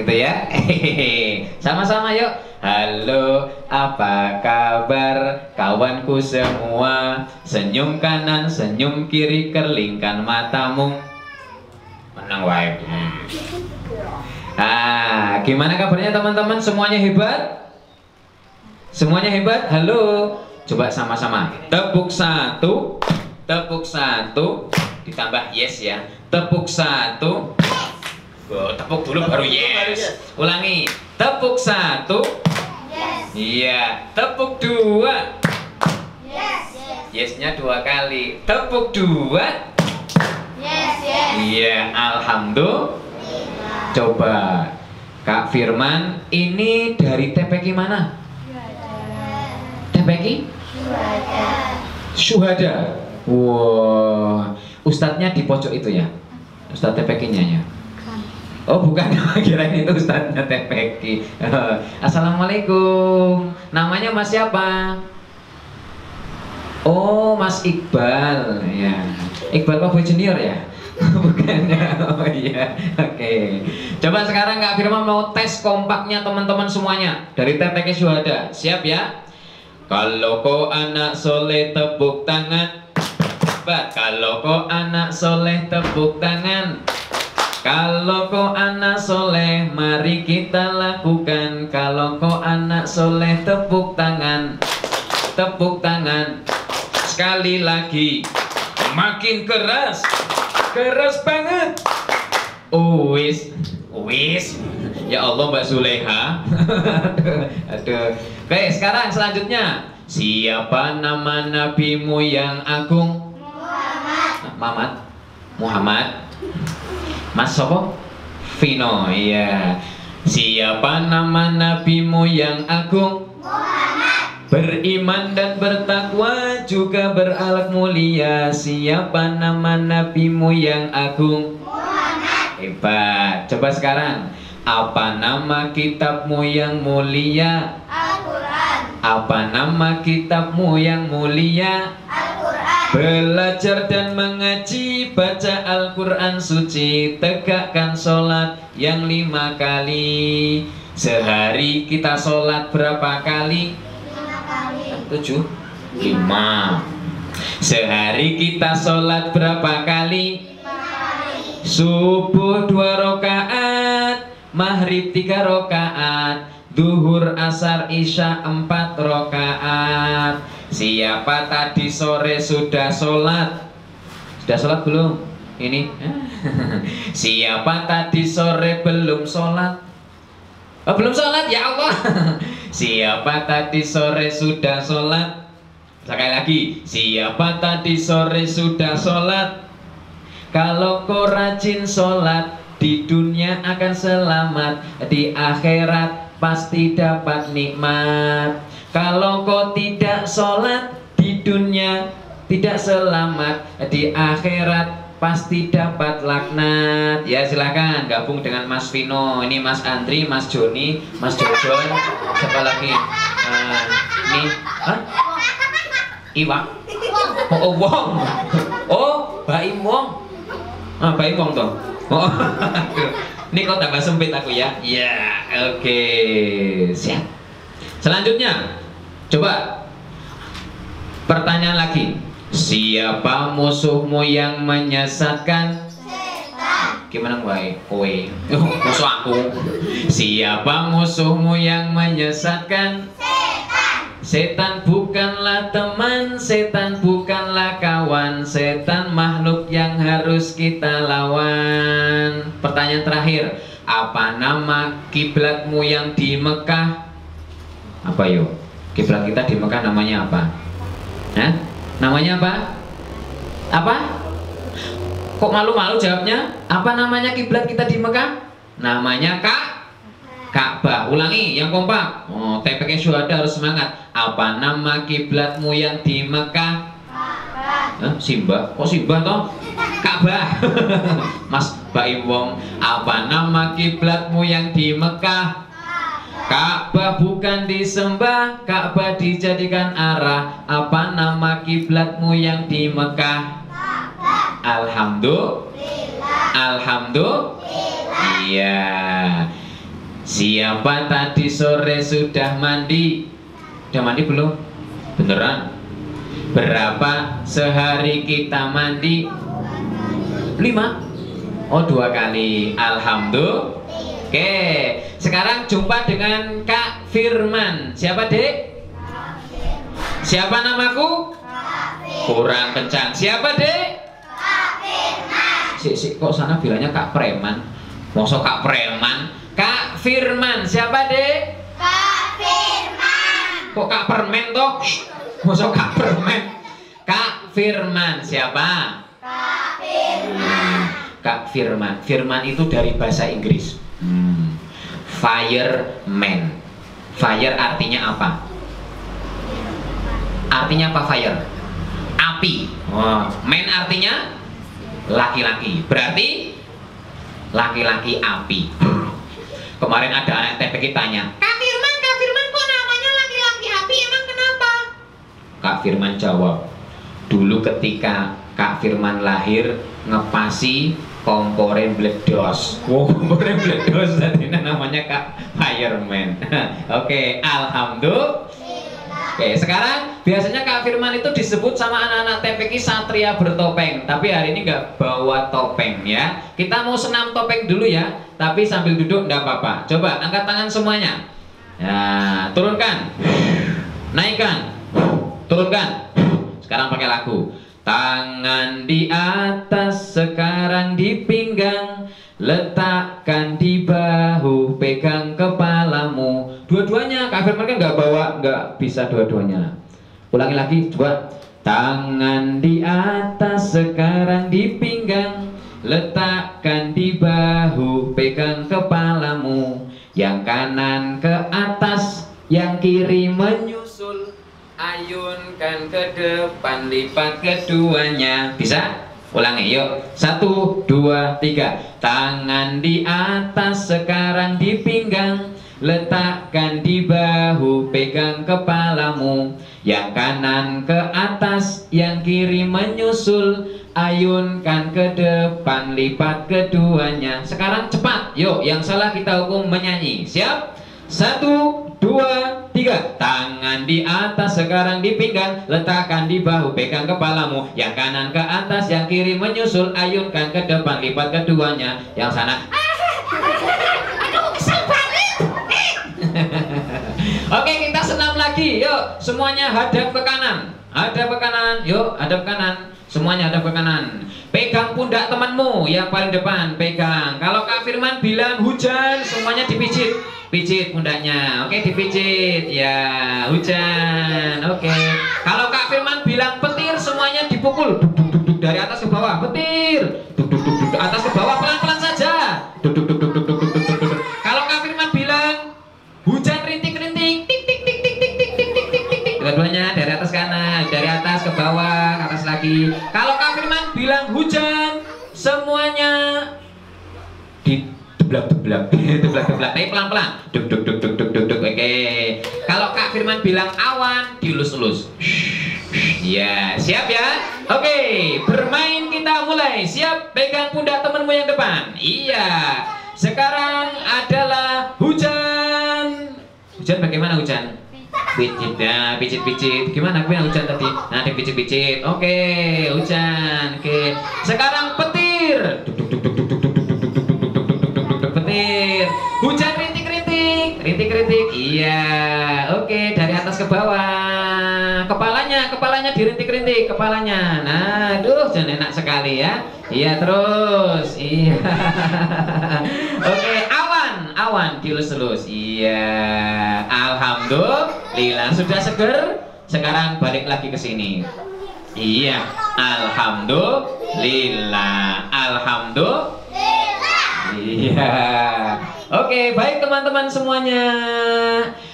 gitu ya. Sama-sama yuk. Halo, apa kabar kawanku semua? Senyum kanan, senyum kiri, kerlingkan matamu. Menang wae. Gimana kabarnya teman-teman? Semuanya hebat? Semuanya hebat? Halo. Coba sama-sama. Tepuk satu, ditambah yes ya. Tepuk satu. Tepuk dulu baru yes. Ulangi. Tepuk satu. Yes. Iya. Tepuk dua. Yes. Yesnya 2 kali. Tepuk 2. Yes. Iya. Alhamdulillah. Coba Kak Firman, ini dari TPQ mana? TPQ? Syuhada. Wow. Ustadznya di pojok itu ya? Ustadz TPQ-nya ya? Oh bukan, kirain itu ustadznya TPQ. Assalamualaikum. Namanya Mas siapa? Oh Mas Iqbal ya. Iqbal Pak Junior ya? Bukan ya? Oh iya. Oke. Coba sekarang Kak Firman mau tes kompaknya teman-teman semuanya dari TPQ Syuhada. Siap ya? Kalau kau anak soleh tepuk tangan. Kalau kau anak soleh tepuk tangan. Kalau kau anak soleh, mari kita lakukan. Kalau kau anak soleh, tepuk tangan. Tepuk tangan. Sekali lagi. Makin keras. Keras banget. Uwis. Ya Allah Mbak Zuleha. Aduh. Oke, sekarang selanjutnya. Siapa nama nabimu yang agung? Muhammad. Mas Sopo? Vino, iya. Siapa nama nabimu yang agung? Muhammad. Beriman dan bertakwa juga berakhlak mulia. Siapa nama nabimu yang agung? Muhammad. Hebat. Coba sekarang, apa nama kitabmu yang mulia? Al-Quran. Apa nama kitabmu yang mulia? Belajar dan mengaji, baca Al-Quran suci, tegakkan sholat yang 5 kali. Sehari kita sholat berapa kali? 5 kali. 7? 5. Sehari kita sholat berapa kali? 5 kali. Subuh 2 rakaat, maghrib 3 rakaat, duhur, asar, isya 4 rakaat. Siapa tadi sore sudah sholat? Sudah sholat belum? Ini siapa tadi sore belum sholat? Oh, belum sholat ya Allah. Siapa tadi sore sudah sholat? Sekali lagi. Siapa tadi sore sudah sholat? Kalau kau rajin sholat, di dunia akan selamat, di akhirat pasti dapat nikmat. Kalau kau tidak sholat, di dunia tidak selamat, di akhirat pasti dapat laknat. Ya silakan gabung dengan Mas Vino. Ini Mas Andri, Mas Joni, Mas Jojo. Siapa lagi? Ini Iwang. Oh Wong. Oh Baim Wong. Baim Wong toh. Oh ini kok tambah sempit aku ya. Ya oke. Siap. Selanjutnya, coba pertanyaan lagi. Siapa musuhmu yang menyesatkan? Setan. Gimana kowe? Musuh aku. Siapa musuhmu yang menyesatkan? Setan. Setan bukanlah teman, setan bukanlah kawan, setan makhluk yang harus kita lawan. Pertanyaan terakhir, apa nama kiblatmu yang di Mekah? Apa yuk? Kiblat kita di Mekah namanya apa? Hah? Namanya apa? Apa? Kok malu-malu jawabnya? Apa namanya kiblat kita di Mekah? Namanya Ka'bah. Ulangi yang kompak. Oh, TPQ Syuhada harus semangat. Apa nama kiblatmu yang di Mekah? Ka'bah. Simbah. Kok Simbah toh? Ka'bah. Mas Baim Wong. Apa nama kiblatmu yang di Mekah? Ka'bah bukan disembah, Ka'bah dijadikan arah. Apa nama kiblatmu yang di Mekah? Ka'bah. Alhamdulillah. Alhamdulillah. Iya. Siapa tadi sore sudah mandi? Udah mandi belum? Beneran? Berapa sehari kita mandi? 5. Oh, 2 kali. Alhamdulillah. Oke, sekarang jumpa dengan Kak Firman. Siapa, Dek? Siapa namaku? Kurang kencang. Siapa, Dek? Kak Firman. Si, kok sana bilangnya Kak Preman? Masa Kak Preman? Kak Firman. Siapa, Dek? Kak Firman. Kok Kak Permen toh? Masa Kak Permen? Kak Firman. Siapa? Kak Firman. Kak Firman. Firman itu dari bahasa Inggris. Fireman. Fire artinya apa? Artinya apa fire? Api. Oh. Man artinya laki-laki. Berarti laki-laki api. Kemarin ada anak TPK tanya, Kak Firman kok namanya laki-laki api, emang kenapa? Kak Firman jawab, dulu ketika Kak Firman lahir ngepasi komporen bledos. Wow, komporen bledos jadi namanya Kak Fireman. Oke, alhamdulillah. Oke, sekarang biasanya Kak Firman itu disebut sama anak-anak TPK Satria bertopeng. Tapi hari ini nggak bawa topeng ya. Kita mau senam topeng dulu ya. Tapi sambil duduk nggak apa-apa. Coba angkat tangan semuanya. Ya, turunkan, naikkan, turunkan. Sekarang pakai lagu. Tangan di atas, sekarang di pinggang, letakkan di bahu, pegang kepalamu. Dua-duanya, Kak Firman kan nggak bawa, nggak bisa dua-duanya. Ulangi lagi, coba. Tangan di atas, sekarang di pinggang, letakkan di bahu, pegang kepalamu. Yang kanan ke atas, yang kiri menyusul. Ayunkan ke depan, lipat keduanya. Bisa? Ulangi yuk. 1, 2, 3. Tangan di atas, sekarang di pinggang, letakkan di bahu, pegang kepalamu. Yang kanan ke atas, yang kiri menyusul. Ayunkan ke depan, lipat keduanya. Sekarang cepat. Yuk, yang salah kita hukum menyanyi. Siap? 1, 2, 3. Tangan di atas, sekarang di pinggang, letakkan di bahu, pegang kepalamu. Yang kanan ke atas, yang kiri menyusul. Ayunkan ke depan, lipat keduanya. Yang sana, aduh, kesel banget. Oke, kita senam lagi. Yuk, semuanya hadap ke kanan. Hadap ke kanan. Yuk, hadap ke kanan. Semuanya hadap ke kanan. Pegang pundak temanmu yang paling depan. Pegang. Kalau Kak Firman bilang hujan, semuanya dipijit. Pijit pundaknya, oke, dipijit ya, hujan, oke. Kalau Kak Firman bilang petir, semuanya dipukul, duk, duk, duk, duk, dari atas ke bawah, petir, duk, duk, duk, duk, atas ke bawah, pelan-pelan saja, duk, duk, duk, duk, duk, duk, duk, duk, duk. Kalau Kak Firman bilang hujan rintik-rintik, tik tik tik tik tik tik tik tik tik tik tik, dua-duanya dari atas kanan, dari atas ke bawah, ke atas lagi. Kalau Kak Firman bilang hujan, semuanya di teblak, tapi pelan-pelan. Duk duk duk duk duk duk duk. Oke. Kalau Kak Firman bilang awan, dielus-elus. Ya, siap ya? Oke, bermain kita mulai. Siap? Pegang pundak temenmu yang depan. Iya. Sekarang adalah hujan. Hujan bagaimana hujan? Pijit ya, pijit-pijit. Gimana hujan tadi? Nanti pijit-pijit. Oke, hujan. Oke. Sekarang petir. Duk duk duk duk duk duk duk duk duk duk duk duk duk duk duk petir. Hujan rintik-rintik. Rintik-rintik. Iya. Oke, dari atas ke bawah. Kepalanya dirintik-rintik kepalanya. Nah, aduh, jangan enak sekali ya. Iya, terus. Iya. Oke, awan dielus-elus. Iya. Alhamdulillah sudah seger. Sekarang balik lagi ke sini. Iya. Alhamdulillah. Iya. Oke, baik teman-teman semuanya.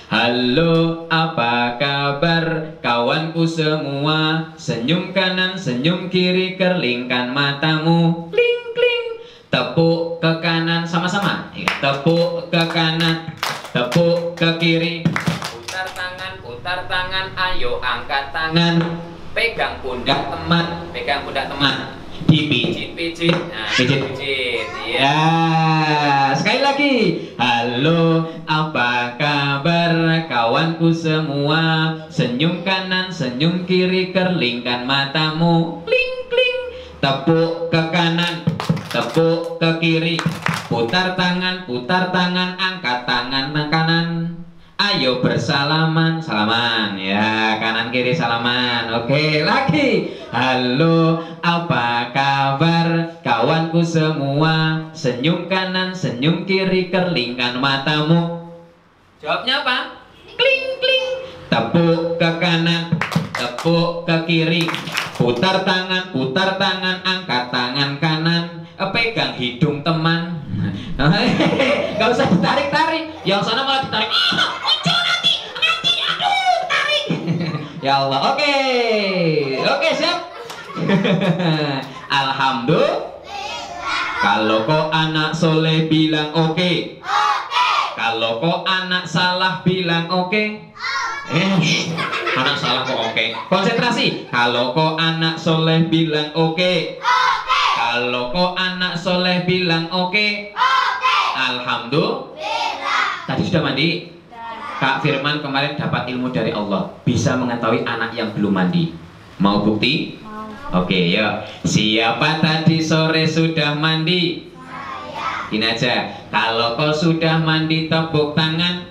Halo, apa kabar kawanku semua? Senyum kanan, senyum kiri, kerlingkan matamu. Kling, kling. Tepuk ke kanan sama-sama. Tepuk ke kanan, tepuk ke kiri. Putar tangan, ayo angkat tangan. Pegang pundak teman, Dipijit-pijit. Nah, pijit-pijit. Ya. Sekali lagi. Halo, apa kabar kawanku semua? Senyum kanan, senyum kiri, kerlingkan matamu. Kling kling. Tepuk ke kanan, tepuk ke kiri. Putar tangan, angkat tangan ke kanan. Ayo bersalaman, salaman ya, kanan kiri salaman. Oke, lagi. Halo, apa kabar kawanku semua? Senyum kanan, senyum kiri, kerlingkan matamu. Jawabnya apa? Kling kling. Tepuk ke kanan, tepuk ke kiri. Putar tangan, angkat tangan kanan. Pegang hidung teman. Gak usah ditarik-tarik. Yang sana malah ditarik. Nanti, aduh, tarik. Ya Allah, oke, siap. Alhamdulillah. Kalau kau anak soleh bilang oke. Kalau kau anak salah bilang oke. Anak salah kok oke. Konsentrasi. Kalau kau anak soleh bilang oke. Kalau kau anak soleh bilang oke. Alhamdulillah. Tadi sudah mandi? Kak Firman kemarin dapat ilmu dari Allah, bisa mengetahui anak yang belum mandi. Mau bukti? Oke, yuk. Siapa tadi sore sudah mandi? Ini aja. Kalau kau sudah mandi tepuk tangan.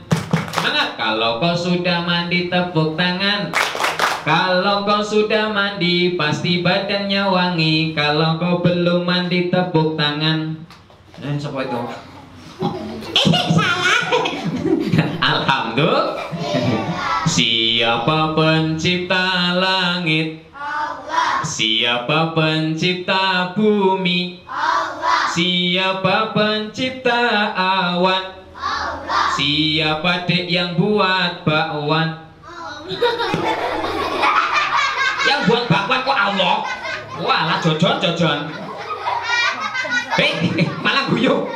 Semangat. Kalau kau sudah mandi tepuk tangan. Kalau kau sudah mandi pasti badannya wangi. Kalau kau belum mandi tepuk tangan. Siapa itu? Salah. Alhamdulillah. Siapa pencipta langit? Allah. Siapa pencipta bumi? Allah. Siapa pencipta awan? Allah. Siapa dek yang buat bakwan? Yang buat bakwan kok Allah? Walah jojon. Malah guyu.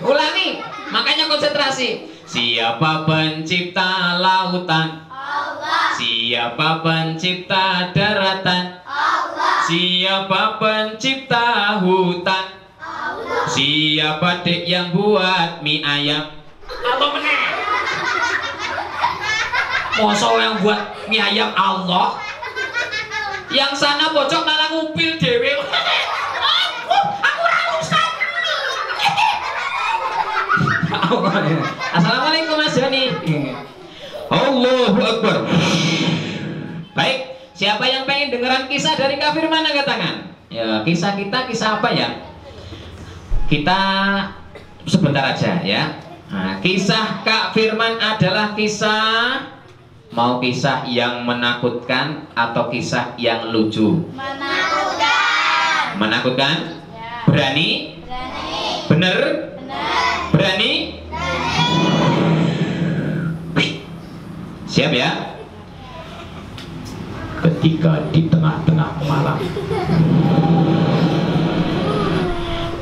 Ulangi, makanya konsentrasi. Siapa pencipta lautan? Allah. Siapa pencipta daratan? Allah. Siapa pencipta hutan? Allah. Siapa dek yang buat mie ayam? Allah benar. Masa yang buat mie ayam Allah? Yang sana pojok malah ngupil dewe. Aku rausan. Assalamualaikum Mas Joni. Allahu Akbar. Baik, siapa yang pengen dengeran kisah dari Kak Firman angkat tangan. Ya, kisah kita kisah apa ya? Kita sebentar aja ya. Nah, kisah Kak Firman adalah kisah, mau kisah yang menakutkan atau kisah yang lucu? Menakutkan. Menakutkan? Ya. Berani? Berani. Bener? Benar. Berani? Siap ya? Ketika di tengah-tengah malam,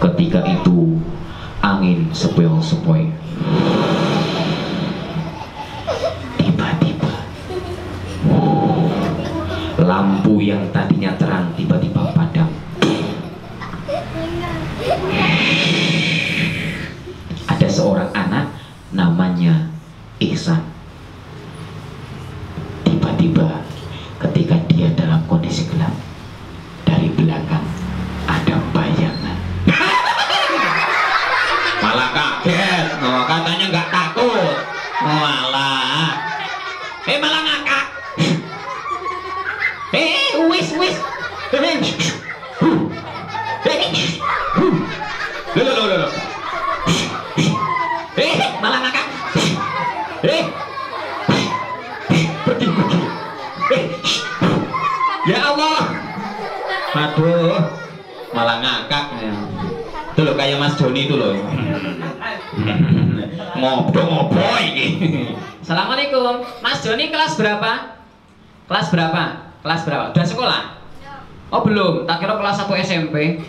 ketika itu angin sepoi-sepoi, tiba-tiba lampu yang tadinya terang tiba-tiba padam. Ada seorang anak namanya Ihsan. Tiba-tiba ketika dia dalam kondisi gelap, dari belakang ada bayangan. Malah kaget. Oh, katanya nggak takut. Malah malah ngakak. Wis. Loh. Malah ngakak. Pergi. Ya Allah. Aduh, malah ngakak ya. Itu loh kayak Mas Joni itu loh. Ngobrol ini. Assalamualaikum. Mas Joni kelas berapa? Kelas berapa? Udah sekolah? Oh belum, tak kira kelas 1 SMP.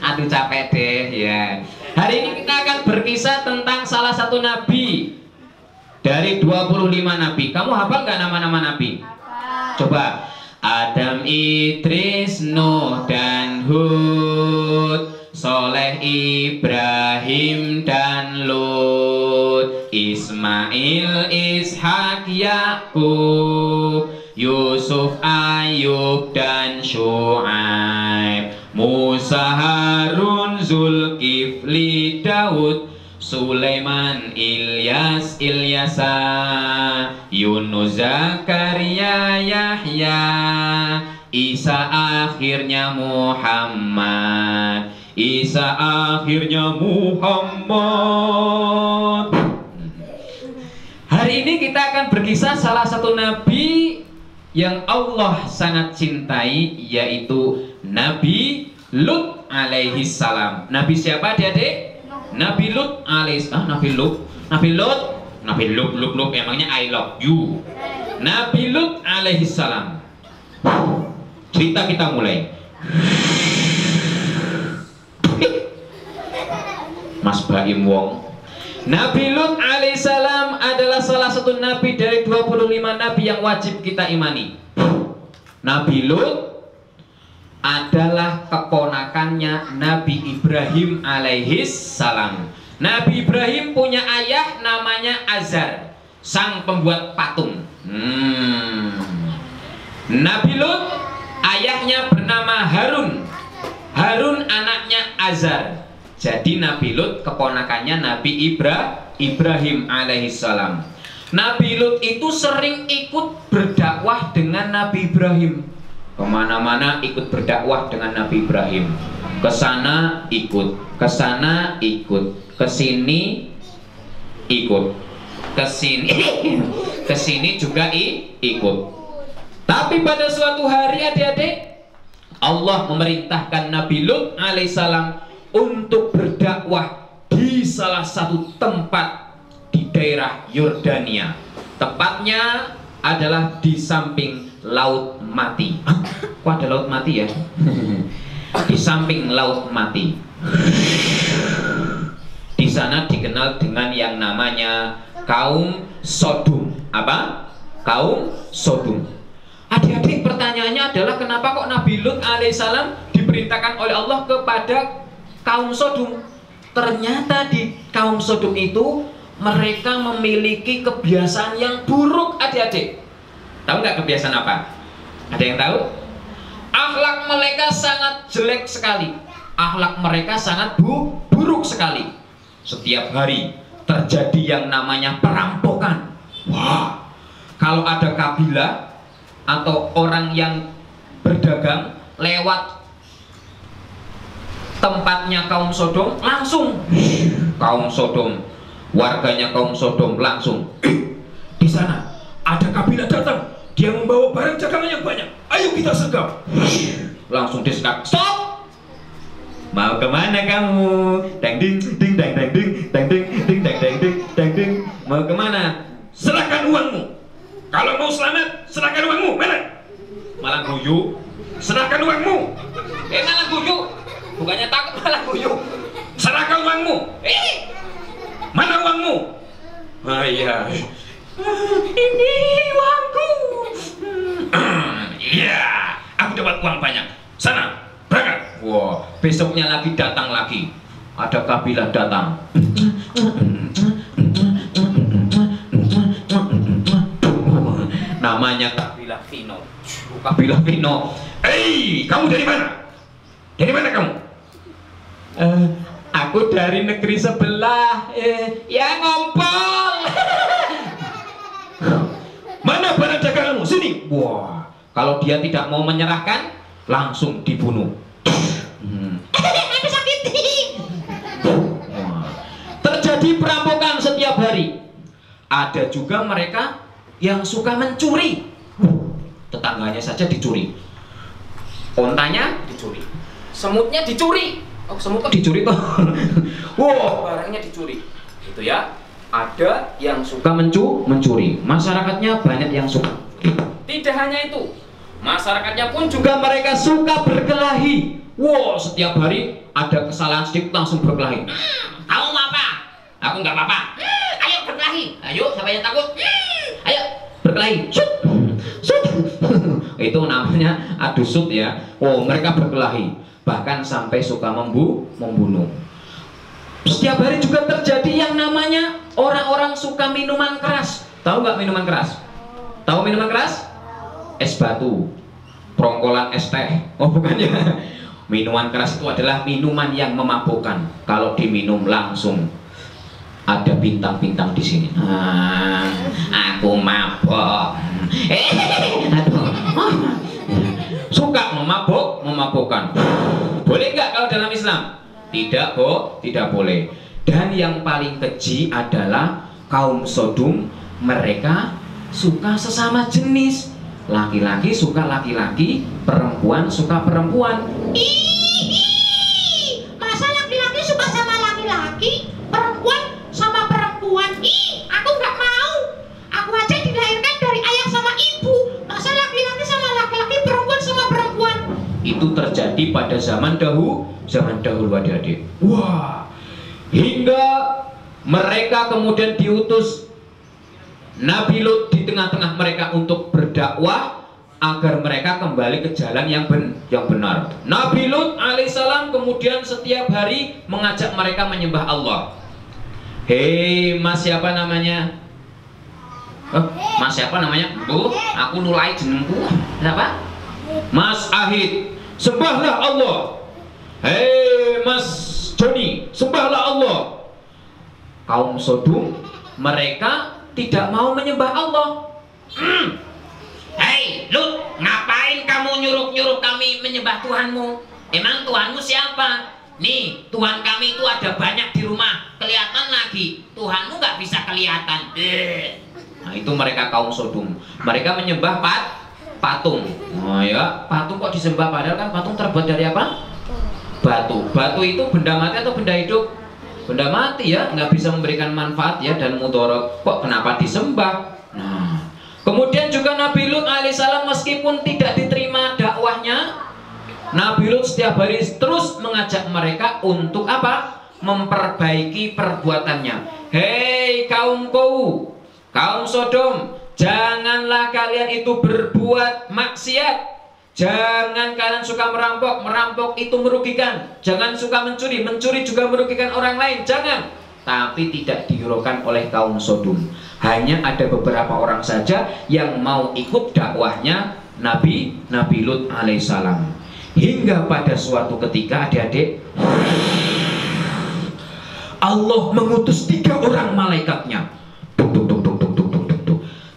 Aduh capek deh ya. Hari ini kita akan berkisah tentang salah satu nabi dari 25 nabi. Kamu hafal nggak nama-nama nabi? Coba. Adam, Idris, Nuh dan Hud, Soleh, Ibrahim, Ibrahim dan Lut, Ismail, Ishak, Yakub, Yusuf, Ayub dan Syuaib, Musa, Harun, Zulkifli, Daud, Sulaiman, Ilyas, Ilyasa, Yunus, Zakaria, Yahya, Isa, akhirnya Muhammad, Isa, akhirnya Muhammad. Hari ini kita akan berkisah salah satu nabi yang Allah sangat cintai, yaitu Nabi Lut alaihi salam. Nabi siapa adik-adik? Nabi Lut alaihi salam. Nabi Lut emangnya I love you. Nabi Lut alaihi salam. Cerita kita mulai. Mas Baim Wong. Nabi Lut alaihissalam adalah salah satu nabi dari 25 nabi yang wajib kita imani. Nabi Lut adalah keponakannya Nabi Ibrahim alaihissalam. Nabi Ibrahim punya ayah namanya Azar, sang pembuat patung. Nabi Lut ayahnya bernama Harun. Harun anaknya Azar. Jadi Nabi Lut keponakannya Nabi Ibrahim alaihissalam. Nabi Lut itu sering ikut berdakwah dengan Nabi Ibrahim. Kemana-mana ikut berdakwah dengan Nabi Ibrahim. Kesana ikut, kesana ikut, kesini ikut, kesini juga ikut. Tapi pada suatu hari adik-adik, Allah memerintahkan Nabi Lut alaihissalam untuk berdakwah di salah satu tempat di daerah Yordania. Tepatnya adalah di samping Laut Mati. Kok ada Laut Mati ya? Di samping Laut Mati. Di sana dikenal dengan yang namanya kaum Sodom. Apa? Kaum Sodom. Adik-adik, pertanyaannya adalah kenapa kok Nabi Lut alaihissalam diperintahkan oleh Allah kepada kaum Sodom? Ternyata di kaum Sodom itu mereka memiliki kebiasaan yang buruk, adik-adik. Tahu nggak kebiasaan apa? Ada yang tahu? Akhlak mereka sangat jelek sekali. Akhlak mereka sangat buruk sekali. Setiap hari terjadi yang namanya perampokan. Wah, kalau ada kabilah atau orang yang berdagang lewat tempatnya kaum Sodom, langsung kaum Sodom, warganya kaum Sodom langsung di sana ada kabilah datang, dia membawa barang dagangan yang banyak, ayo kita sergap. Langsung disekap. Stop! Mau kemana kamu? Dang ding ding dang dang ding dang ding ding dang dang ding dang ding. Mau kemana? Serahkan uangmu. Kalau mau selamat, serahkan uangmu. Mana? Malah guyu. Serahkan uangmu. Malah guyu. Bukannya takut, malah guyu. Serahkan uangmu. Mana uangmu? Ah iya. Ini uangku. Iya, aku dapat uang banyak. Sana, berangkat. Wah, besoknya lagi datang lagi. Ada kabilah datang. Namanya kabilah Vino. Kabilah Vino. Hei, kamu dari mana? Dari mana kamu? Aku dari negeri sebelah. Ya ngompol. Mana barang daganganmu? Sini. Wah, kalau dia tidak mau menyerahkan, langsung dibunuh. Terjadi perampokan setiap hari. Ada juga mereka yang suka mencuri. Tetangganya saja dicuri. Ontanya dicuri. Semutnya dicuri. Oh, semut kok dicuri toh? Wow, barangnya dicuri. Itu ya. Ada yang suka mencuri. Masyarakatnya banyak yang suka. Tidak hanya itu, masyarakatnya pun juga mereka suka berkelahi. Wow, setiap hari ada kesalahan sedikit langsung berkelahi. Kamu mau apa? Aku nggak apa-apa. Ayo berkelahi. Ayo, siapa yang takut? Ayo berkelahi. Shoot. Shoot. Itu namanya adu shoot ya. Oh, mereka berkelahi. Bahkan sampai suka membunuh. Setiap hari juga terjadi yang namanya orang-orang suka minuman keras. Tahu nggak minuman keras? Tahu minuman keras? Es batu, prongkolan es teh. Oh bukan ya. Minuman keras itu adalah minuman yang memabukkan. Kalau diminum langsung ada bintang-bintang di sini. Aku mabok. Aduh. Suka memabukkan. Boleh nggak kalau dalam Islam? Tidak, tidak boleh. Dan yang paling keji adalah kaum Sodom. Mereka suka sesama jenis. Laki-laki suka laki-laki, perempuan suka perempuan. Masa laki-laki suka sama laki-laki, perempuan sama perempuan? Aku nggak mau. Aku aja dilahirkan dari ayah sama ibu. Masa laki-laki sama laki-laki, perempuan sama perempuan? Itu terjadi pada zaman dahulu adik-adik. Wah, hingga mereka kemudian diutus Nabi Lut di tengah-tengah mereka untuk berdakwah agar mereka kembali ke jalan yang benar. Nabi Lut alaihissalam kemudian setiap hari mengajak mereka menyembah Allah. Hei, mas siapa namanya? Mas siapa namanya? Bu, aku nulai jenengku. Siapa? Mas Ahid, sembahlah Allah. Hei Mas Joni, sembahlah Allah. Kaum Sodom mereka tidak mau menyembah Allah. Hei Lut, ngapain kamu nyuruh-nyuruh kami menyembah Tuhanmu? Emang Tuhanmu siapa? Nih, Tuhan kami itu ada banyak di rumah. Kelihatan lagi, Tuhanmu nggak bisa kelihatan. Nah itu mereka kaum Sodom. Mereka menyembah patung. Oh ya, patung kok disembah, padahal kan patung terbuat dari apa? Batu. Batu itu benda mati atau benda hidup? Benda mati ya, nggak bisa memberikan manfaat ya dan mudorot. Kok kenapa disembah? Nah, kemudian juga Nabi Lut alaihissalam meskipun tidak diterima dakwahnya, Nabi Lut setiap hari terus mengajak mereka untuk apa? Memperbaiki perbuatannya. Hei kaumku, kaum Sodom, janganlah kalian itu berbuat maksiat. Jangan kalian suka merampok, merampok itu merugikan. Jangan suka mencuri, mencuri juga merugikan orang lain. Jangan. Tapi tidak dihiraukan oleh kaum Sodom. Hanya ada beberapa orang saja yang mau ikut dakwahnya Nabi Lut alaihissalam. Hingga pada suatu ketika adik-adik, Allah mengutus 3 orang malaikatnya.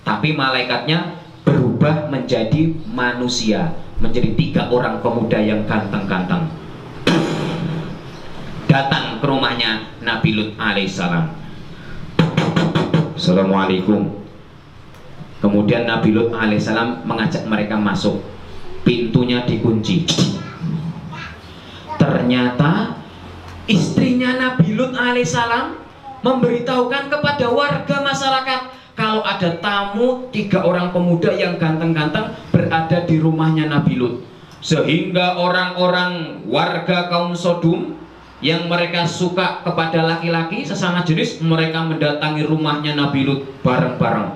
Tapi malaikatnya berubah menjadi manusia, menjadi 3 orang pemuda yang ganteng-ganteng. Datang ke rumahnya Nabi Lut alaihissalam. Assalamualaikum. Kemudian Nabi Lut alaihissalam mengajak mereka masuk. Pintunya dikunci. Ternyata istrinya Nabi Lut alaihissalam memberitahukan kepada warga masyarakat kalau ada tamu 3 orang pemuda yang ganteng-ganteng berada di rumahnya Nabi Lut. Sehingga orang-orang warga kaum Sodom yang mereka suka kepada laki-laki sesama jenis, mereka mendatangi rumahnya Nabi Lut bareng-bareng.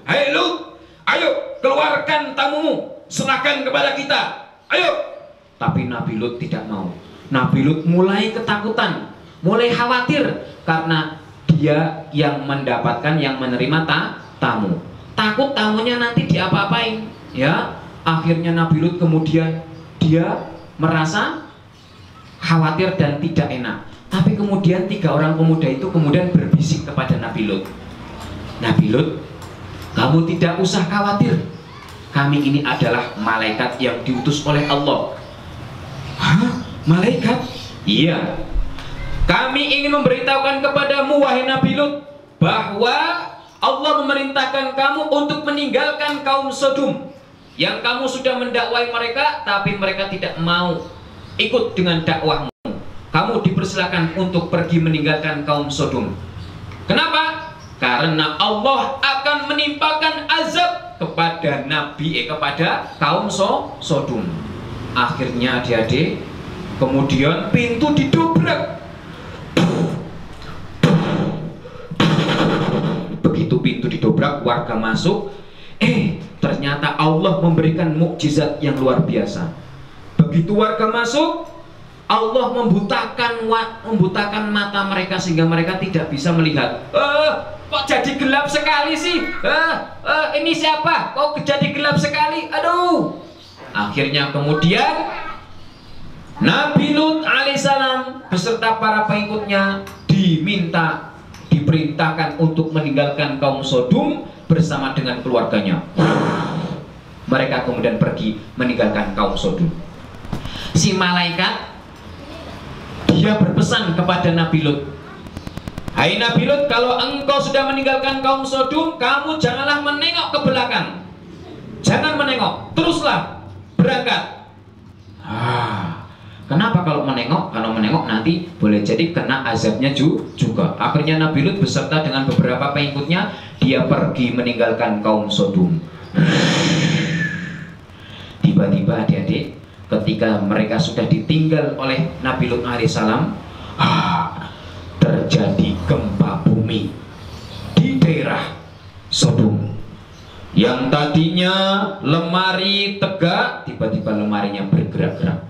Hei Lut, ayo keluarkan tamumu, serahkan kepada kita, ayo. Tapi Nabi Lut tidak mau. Nabi Lut mulai ketakutan, mulai khawatir karena dia yang mendapatkan, yang menerima tamu. Takut tamunya nanti diapa-apain, ya. Akhirnya Nabi Lut kemudian dia merasa khawatir dan tidak enak. Tapi kemudian 3 orang pemuda itu kemudian berbisik kepada Nabi Lut. Nabi Lut, kamu tidak usah khawatir. Kami ini adalah malaikat yang diutus oleh Allah. Hah? Malaikat? Iya. Kami ingin memberitahukan kepadamu wahai Nabi Lut bahwa Allah memerintahkan kamu untuk meninggalkan kaum Sodom yang kamu sudah mendakwai mereka, tapi mereka tidak mau ikut dengan dakwahmu. Kamu dipersilakan untuk pergi meninggalkan kaum Sodom. Kenapa? Karena Allah akan menimpakan azab kepada kepada kaum Sodom. Akhirnya adik-adik, kemudian pintu didobrak. Begitu pintu didobrak, warga masuk. Ternyata Allah memberikan mukjizat yang luar biasa. Begitu warga masuk, Allah membutakan mata mereka sehingga mereka tidak bisa melihat. Kok jadi gelap sekali sih? Ini siapa? Kok jadi gelap sekali? Aduh. Akhirnya kemudian Nabi Lut alaihissalam beserta para pengikutnya diperintahkan untuk meninggalkan kaum Sodom bersama dengan keluarganya. Mereka kemudian pergi meninggalkan kaum Sodom. Si malaikat dia berpesan kepada Nabi Lut, hai Nabi Lut, kalau engkau sudah meninggalkan kaum Sodom, kamu janganlah menengok ke belakang. Jangan menengok, teruslah berangkat. Kenapa kalau menengok? Kalau menengok nanti boleh jadi kena azabnya juga. Akhirnya Nabi Lut beserta dengan beberapa pengikutnya dia pergi meninggalkan kaum Sodom. Tiba-tiba adik-adik, ketika mereka sudah ditinggal oleh Nabi Lut alaihissalam, terjadi gempa bumi di daerah Sodom. Yang tadinya lemari tegak, tiba-tiba lemarinya bergerak-gerak.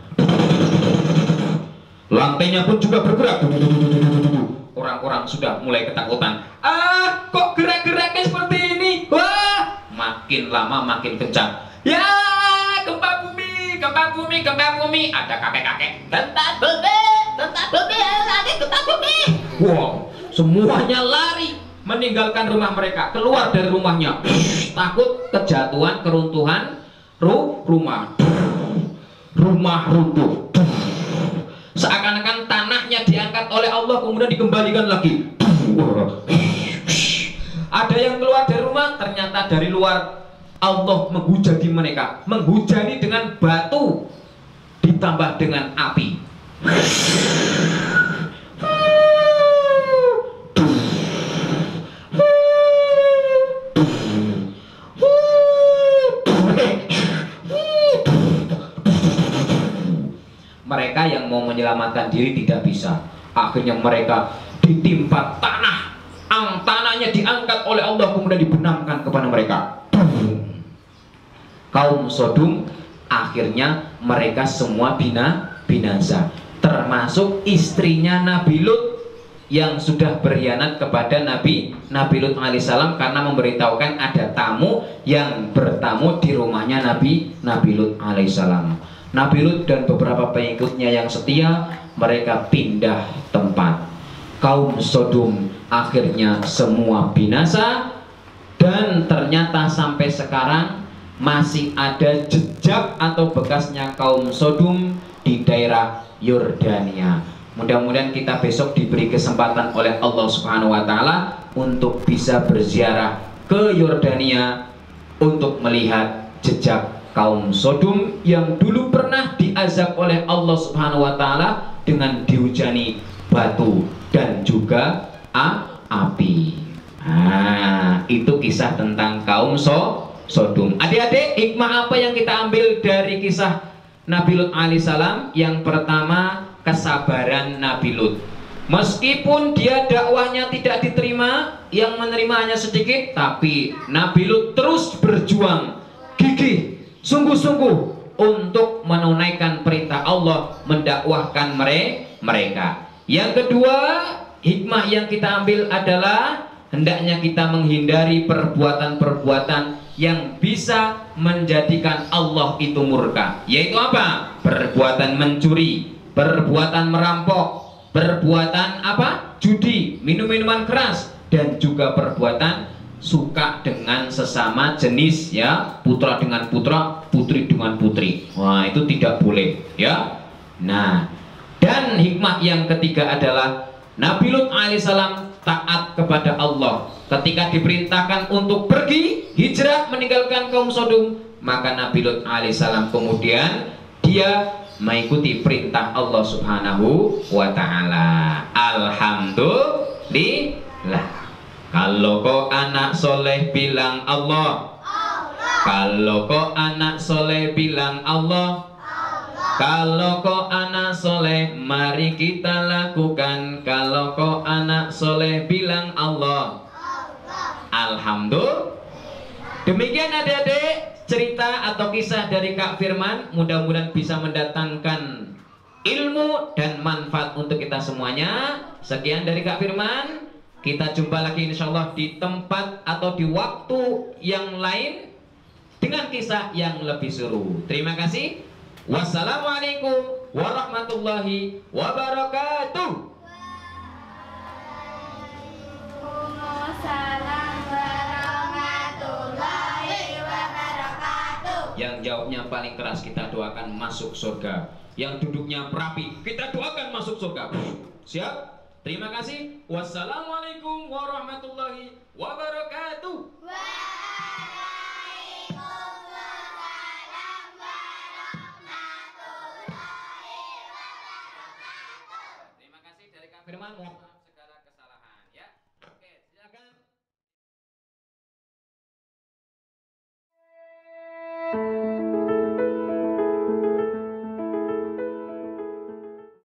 Lantainya pun juga bergerak. Orang-orang sudah mulai ketakutan. Kok gerak-geraknya seperti ini? Wah, makin lama makin kencang. Ya, gempa bumi, gempa bumi, gempa bumi. Ada kakek-kakek. Gempa bumi, gempa bumi. Wow, semuanya lari meninggalkan rumah mereka, keluar dari rumahnya. Takut kejatuhan, keruntuhan rumah. Rumah runtuh. Seakan-akan tanahnya diangkat oleh Allah kemudian dikembalikan lagi. Ada yang keluar dari rumah, ternyata dari luar Allah menghujani mereka, menghujani dengan batu ditambah dengan api. Mereka yang mau menyelamatkan diri tidak bisa. Akhirnya mereka ditimpa tanah. Tanahnya diangkat oleh Allah kemudian dibenamkan kepada mereka. Kaum Sodom akhirnya mereka semua binasa, termasuk istrinya Nabi Lut yang sudah berkhianat kepada Nabi Lut alaihissalam karena memberitahukan ada tamu yang bertamu di rumahnya Nabi Lut alaihissalam. Nabi Lut dan beberapa pengikutnya yang setia, mereka pindah tempat. Kaum Sodom akhirnya semua binasa, dan ternyata sampai sekarang masih ada jejak atau bekasnya kaum Sodom di daerah Yordania. Mudah-mudahan kita besok diberi kesempatan oleh Allah Subhanahu wa Ta'ala untuk bisa berziarah ke Yordania untuk melihat jejak kaum Sodom yang dulu pernah diazab oleh Allah Subhanahu wa Ta'ala dengan dihujani batu dan juga api. Itu kisah tentang kaum Sodom. Adik-adik, hikmah apa yang kita ambil dari kisah Nabi Lut alaihissalam? Yang pertama, kesabaran Nabi Lut. Meskipun dia dakwahnya tidak diterima, yang menerima hanya sedikit, tapi Nabi Lut terus berjuang gigih, sungguh-sungguh untuk menunaikan perintah Allah, mendakwahkan mereka. Yang kedua, hikmah yang kita ambil adalah hendaknya kita menghindari perbuatan-perbuatan yang bisa menjadikan Allah itu murka. Yaitu apa? Perbuatan mencuri, perbuatan merampok, perbuatan judi, minum-minuman keras, dan juga perbuatan suka dengan sesama jenis, ya, putra dengan putra, putri dengan putri. Wah, itu tidak boleh, ya. Nah, dan hikmah yang ketiga adalah Nabi Lut alaihissalam taat kepada Allah. Ketika diperintahkan untuk pergi hijrah meninggalkan kaum Sodom, maka Nabi Lut alaihissalam kemudian dia mengikuti perintah Allah Subhanahu wa Ta'ala. Alhamdulillah. Kalau kau anak soleh bilang Allah. Kalau kau anak soleh bilang Allah. Kalau kau anak soleh mari kita lakukan. Kalau kau anak soleh bilang Allah. Alhamdulillah. Demikian adik-adik cerita atau kisah dari Kak Firman. Mudah-mudahan bisa mendatangkan ilmu dan manfaat untuk kita semuanya. Sekian dari Kak Firman. Kita jumpa lagi insya Allah di tempat atau di waktu yang lain dengan kisah yang lebih seru. Terima kasih. Wassalamualaikum warahmatullahi wabarakatuh. Waalaikumsalam warahmatullahi wabarakatuh. Yang jawabnya paling keras kita doakan masuk surga. Yang duduknya berapi kita doakan masuk surga. Siap? Terima kasih. Wassalamualaikum warahmatullahi wabarakatuh. Waalaikumsalam warahmatullahi wabarakatuh. Terima kasih dari Kak Firman.